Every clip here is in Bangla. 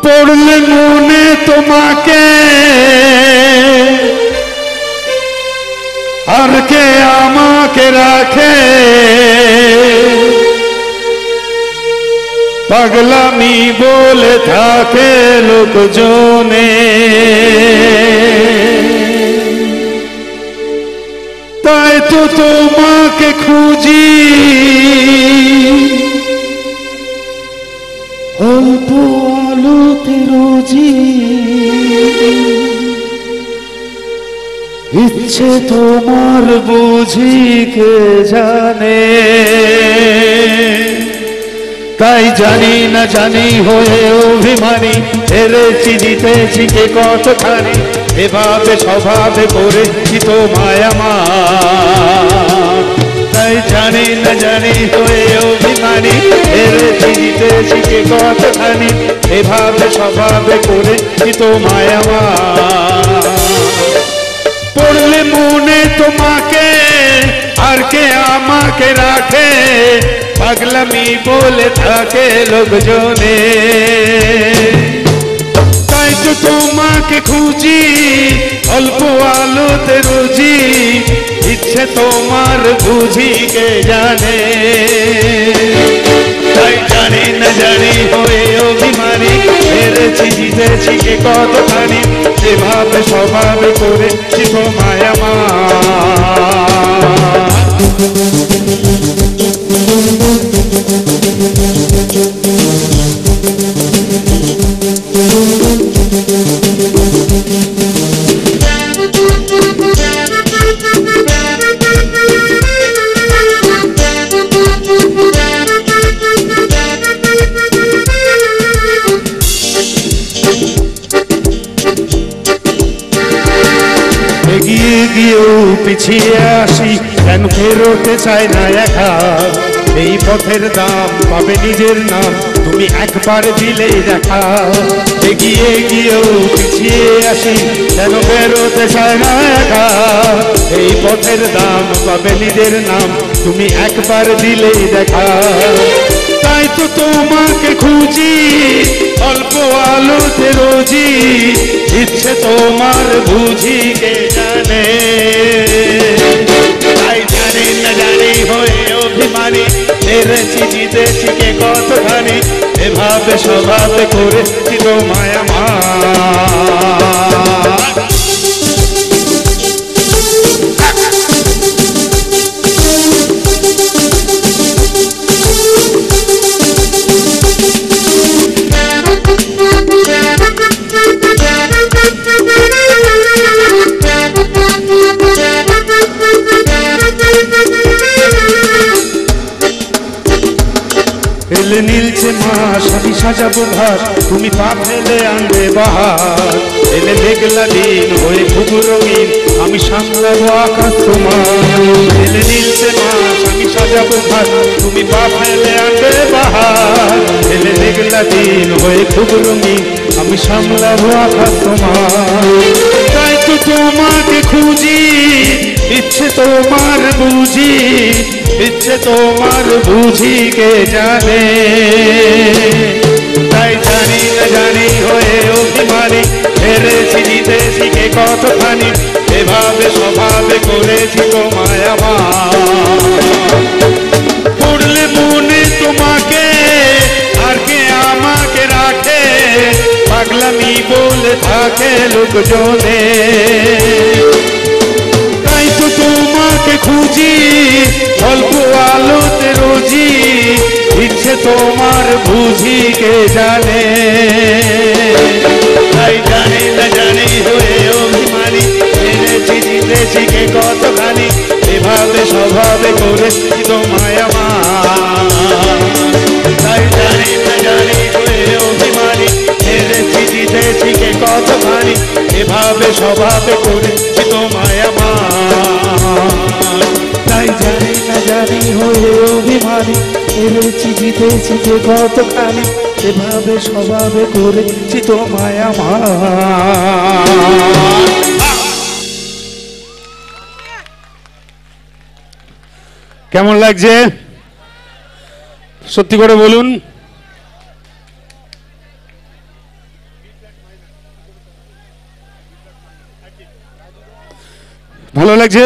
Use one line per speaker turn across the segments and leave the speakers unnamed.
পড়লে মনে তোমাকে আর কে আমাকে রাখে পাগলামি বলে থাকে লোকজনে তাই তো তোমাকে খুঁজি অল্প আলোতে রোজি ইচ্ছে তোমার বুঝি কে জানে তাই জানি না জানি হয়ে অভিমানী হেরেছি জিতেছি কে কতখানি এভাবে স্বভাবে করেছি তো মায়ামা তাই জানি না জানি হয়ে অভিমানী হেরেছি জিতেছি কে কতখানি এভাবে স্বভাবে করেছি তো মায়ামা পড়লে মনে তোমাকে আর কে আমাকে রাখে পাগলামি বলে থাকে লোকজনে তাই তো তোমাকে খুঁজি অল্প আলোতে রোজি ইচ্ছে তোমার বুঝি কে জানে তাই জানি না জানি হয়ে অভিমানী হেরেছি জিতেছি কে কতখানি এভাবে স্বভাবে করেছি তো মায়ামা এগিয়ে গিয়েও পিছিয়ে আসি কেন ফেরোতে চাই না একা এই পথের দাম পাবে নিজের নাম তুমি একবার দিলেই দেখা এগিয়ে গিয়েও পিছিয়ে আসি কেন ফেরোতে চাই না একা এই পথের দাম পাবে নিজের নাম তুমি একবার দিলেই দেখা তাই তো তোমাকে খুঁজি অল্প আলোতে রোজি ইচ্ছে তোমার বুঝি কে জানে তাই জানি না জানি হয়ে অভিমানী হেরেছি জিতেছি কে কতখানি এভাবে স্বভাবে করেছি তো মায়ামা এলে নীলছে মাস আমি সাজাবো ঘাস তুমি পা ফেলে আনবে বাহার এলে মেঘলা দিন হয়ে খুব রঙিন আমি সামলাবো আকাশ তোমার এলে নীলছে মাস আমি সাজাবো ঘাস তুমি পা ফেলে আনবে বাহার এলে মেঘলা দিন হয়ে খুব রঙিন আমি সামলাবো আকাশ তোমার তাই তো তোমাকে খুঁজি ইচ্ছে তোমার বুঝি ইচ্ছে তোমার বুঝি কে জানে তাই জানি না জানি হয়ে অভিমানী হেরেছি জিতেছি কে কতখানি এভাবে স্বভাবে করেছি তো মায়ামা পড়লে মনে তোমাকে আর কে আমাকে রাখে পাগলামি বলে থাকে লোকজনে তাই তো তোমাকে খুঁজি অল্প আলোতে রোজি ইচ্ছে তোমার বুঝি কে জানে তাই জানি না জানি হয়ে অভিমানী হেরেছি জিতেছি কে কতখানি এভাবে স্বভাবে করেছি তো মায়ামা তাই জানি না জানি হয়ে অভিমানী হেরেছি জিতেছি কে কতখানি এভাবে স্বভাবে করেছি তো মায়ামা তাই জানি না জানি হয়ে অভিমানী হেরেছি জিতেছি কে কতখানি এভাবে স্বভাবে করেছি তো মায়ামা কেমন লাগছে সত্যি করে বলুন ভালো লাগছে?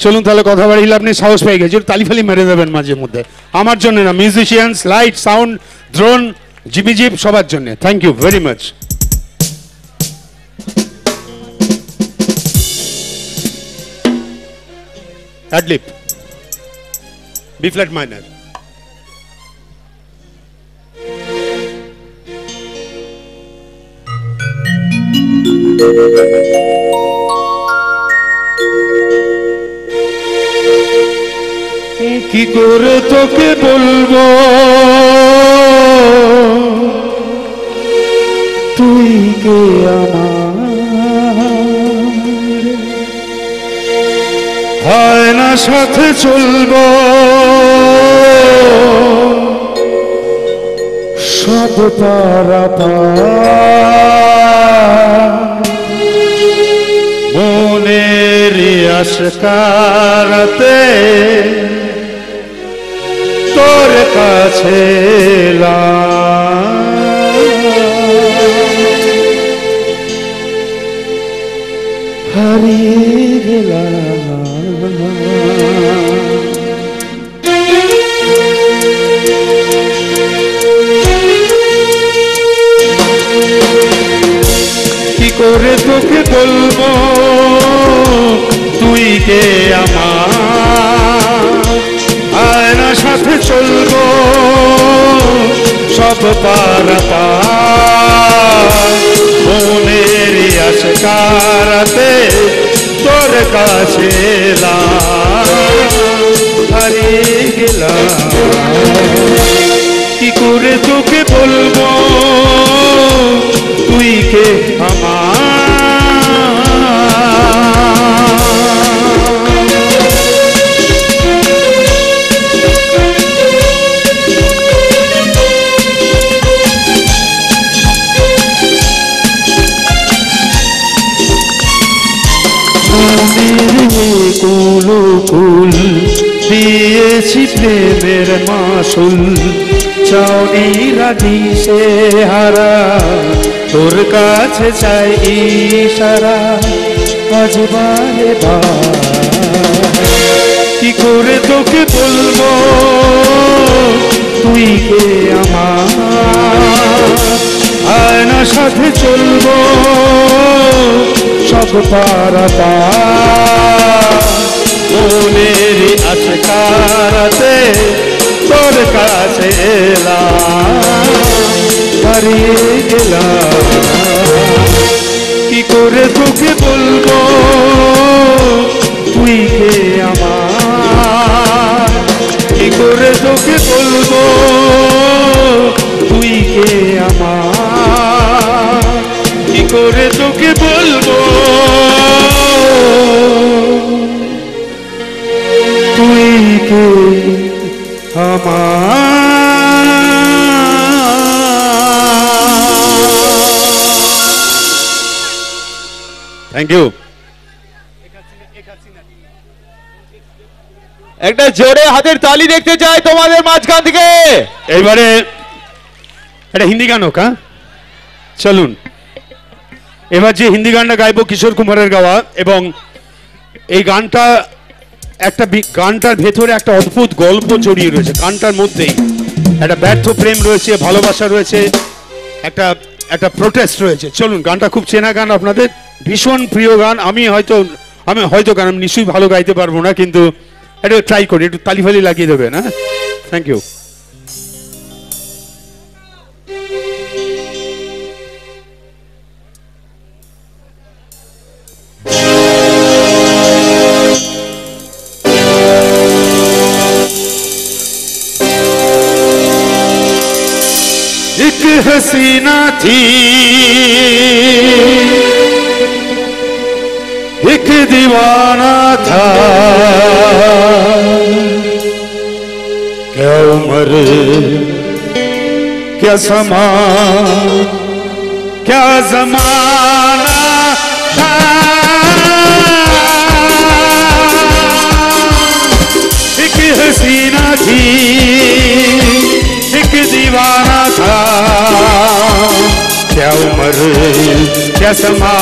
চলুন তাহলে কথা বাড়িলে আপনি সাহস পেয়ে গেছে, তালি ফালি মেরে দেবেন মাঝে মধ্যে, আমার জন্য না, মিউজিশিয়ানস, লাইট, সাউন্ড, ড্রোন, জিবিজিপ, সবার জন্য। Thank you very much. Adlib, B flat minor. কি করে তোকে বলবো তুই কে আমার, হয় না সাথে চলবো সব পারাপার, মনের আশকারাতে তোর কাছে হারিয়ে গেলাম। কি করে তোকে বলবো তুই কে আমার, আয়না সাথে চলবো সব পারাপার, মনের আশকারাতে তোর কাছে হারিয়ে গেলাম। কি করে তোকে বলবো তুই কে আমার। কুল দিয়েছি প্রেমের মাসুল, চাউনি রাধি সে হারা তোর কাছে চাই ইশারা আজ বারে বার। কি করে তোকে বলবো তুই কে আমার, আয়না সাথে চলবো সব পারাপার, মনের আশকারাতে তোর কাছে হারিয়ে গেলাম। কি করে তোকে বলবো তুই কে আমার, কি করে তোকে বলবো তুই কে আমার, কি করে তোকে বলবো তুই কে আমার। Thank you.
একটা জোরে হাতের তালি দেখতে চাই তোমাদের মাঝখান থেকে।
এইবারে একটা হিন্দি গান হোক। হ্যাঁ চলুন, এবার যে হিন্দি গানটা গাইবো কিশোর কুমারের গাওয়া, এবং এই গানটা একটা গানটার ভেতরে একটা অদ্ভুত গল্প জড়িয়ে রয়েছে। গানটার মধ্যেই একটা ব্যর্থ প্রেম রয়েছে, ভালোবাসা রয়েছে, একটা একটা প্রোটেস্ট রয়েছে। চলুন, গানটা খুব চেনা গান, আপনাদের ভীষণ প্রিয় গান। আমি হয়তো গান আমি নিশ্চয়ই ভালো গাইতে পারবো না, কিন্তু একটু ট্রাই করি, একটু তালি ফালি লাগিয়ে দেবেন। হ্যাঁ থ্যাংক ইউ। एक हसीना थी एक दीवाना था, क्या उम्र क्या समा क्या जमाना था। एक हसीना थी एक दीवाना था, क्या उम्र क्या क्या समा,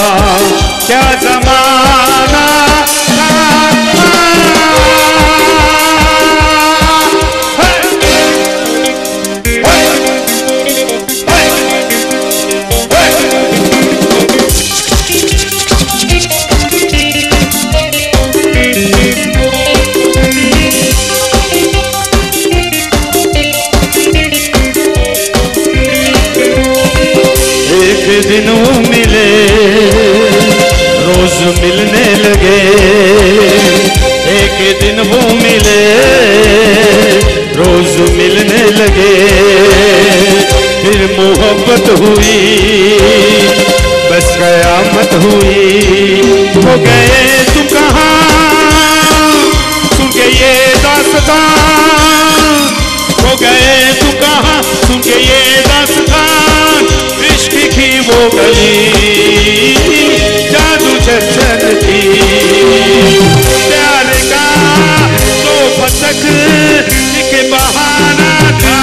क्या जमाना दिन वो मिले रोज मिलने लगे, एक दिन वो मिले रोज मिलने लगे, फिर मोहब्बत हुई बस कयामत हुई। हो गए तुम कहाँ सुन के ये दास्तां, हो गए तुम कहाँ सुन के ये दास्तां, इश्क की वो गली जादू चर्चन थी, प्यार का तो फसक एक बहाना था,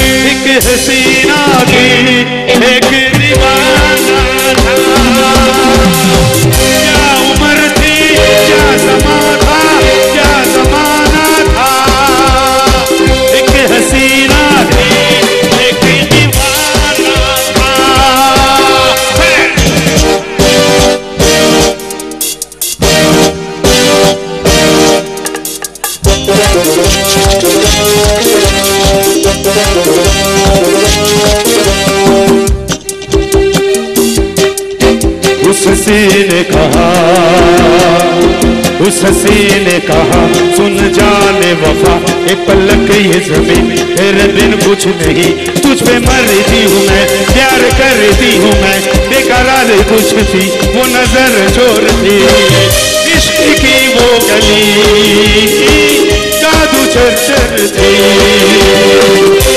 एक हसीना थी एक दीवाना था, क्या उम्र थी क्या समा था क्या जमाना था, एक हसीना थी एक दीवाना था। उस हसी ने कहा, उस हसी ने कहा सुन जाने वफा, एक पलक ये जमीन तेरे बिन कुछ नहीं, तुझ पे मरती हूँ मैं प्यार करती हूँ मैं, बेकरार कुछ थी वो नजर चोर थी, इश्क की वो गली जादू चर्चर थी।